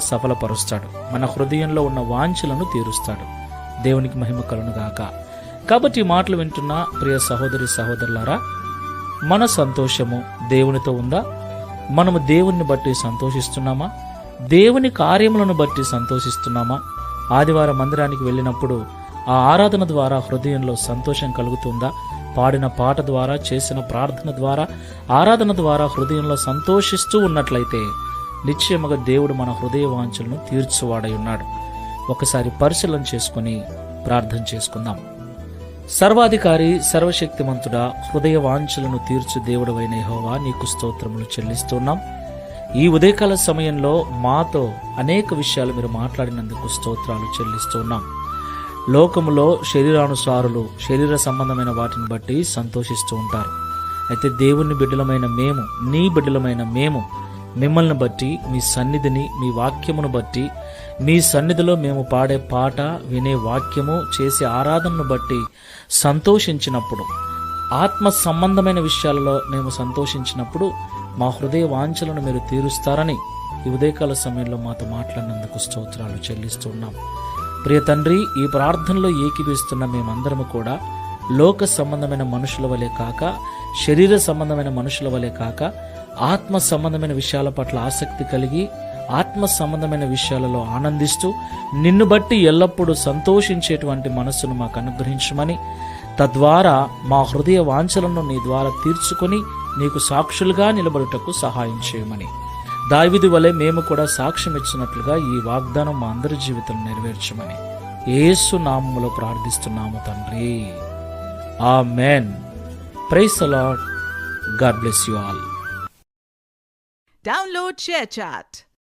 సఫలపరుస్తాడు. మన హృదయంలో ఉన్న వాంఛలను తీరుస్తాడు. దేవునికి మహిమ కలుగును గాక. కాబట్టి ఈ మాటలు వింటున్న ప్రియ సహోదరి సహోదరులారా, మన సంతోషము దేవునితో ఉందా? మనము దేవుణ్ణి బట్టి సంతోషిస్తున్నామా? దేవుని కార్యములను బట్టి సంతోషిస్తున్నామా? ఆదివారం మందిరానికి వెళ్ళినప్పుడు ఆ ఆరాధన ద్వారా హృదయంలో సంతోషం కలుగుతుందా? పాడిన పాట ద్వారా, చేసిన ప్రార్థన ద్వారా, ఆరాధన ద్వారా హృదయంలో సంతోషిస్తూ ఉన్నట్లయితే నిశ్చయముగా దేవుడు మన హృదయ వాంఛలను తీర్చువాడై ఉన్నాడు. ఒకసారి పరిశీలన చేసుకుని ప్రార్థన చేసుకుందాం. సర్వాధికారి, సర్వశక్తిమంతుడా, హృదయ వాంఛలను తీర్చు దేవుడవైన యెహోవా, నీకు స్తోత్రములు చెల్లిస్తున్నాం. ఈ ఉదయకాల సమయంలో మాతో అనేక విషయాలు మీరు మాట్లాడినందుకు స్తోత్రాలు చెల్లిస్తున్నాం. లోకములో శరీరానుసారులు శరీర సంబంధమైన వాటిని బట్టి సంతోషిస్తూ ఉంటారు. అయితే దేవుని బిడ్డలమైన మేము, నీ బిడ్డలమైన మేము మిమ్మల్ని బట్టి, మీ సన్నిధిని, మీ వాక్యమును బట్టి, మీ సన్నిధిలో మేము పాడే పాట, వినే వాక్యము, చేసే ఆరాధనను బట్టి సంతోషించినప్పుడు, ఆత్మ సంబంధమైన విషయాలలో మేము సంతోషించినప్పుడు మా హృదయ వాంఛలను మీరు తీరుస్తారని ఈ ఉదయకాల సమయంలో మాతో మాట్లాడినందుకు స్తోత్రాలు చెల్లిస్తున్నాం. ప్రియ తండ్రి, ఈ ప్రార్థనలో ఏకీభవిస్తున్న మేమందరము కూడా లోక సంబంధమైన మనుషుల వలె కాక, శరీర సంబంధమైన మనుషుల వలె కాక, ఆత్మ సంబంధమైన విషయాల పట్ల ఆసక్తి కలిగి, ఆత్మ సంబంధమైన విషయాలలో ఆనందిస్తూ, నిన్ను బట్టి ఎల్లప్పుడూ సంతోషించేటువంటి మనస్సును మాకు అనుగ్రహించమని, తద్వారా మా హృదయ వాంఛలను నీ ద్వారా తీర్చుకొని నీకు సాక్షులుగా నిలబడుటకు సహాయం చేయమని, దావీదు వలె మేము కూడా సాక్ష్యం ఇచ్చినట్లుగా ఈ వాగ్దానం మా అందరి జీవితం నెరవేర్చమని యేసు నామములో ప్రార్థిస్తున్నాము తండ్రి. Amen. Praise the lord. God bless you all. Download ShareChat.